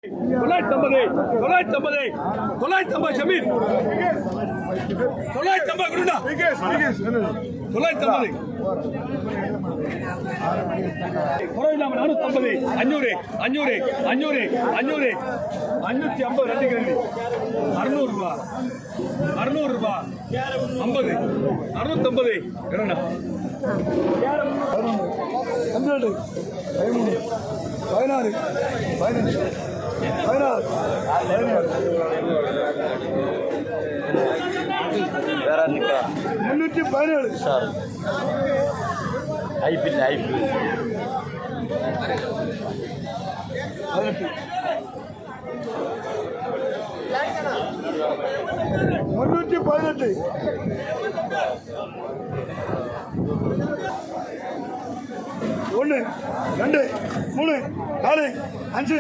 950 ஜமீன் 950 குருடா 950 குறையில்லாம 450 500 500 500 500 550 ரெண்டு கிரேடி 600 ரூபாய் 600 ரூபாய் 50 650 என்னடா 12 16 317 சார் ஐபிஎல் 318 1 2 3 4 5 6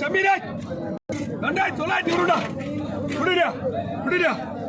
7 8 9 2900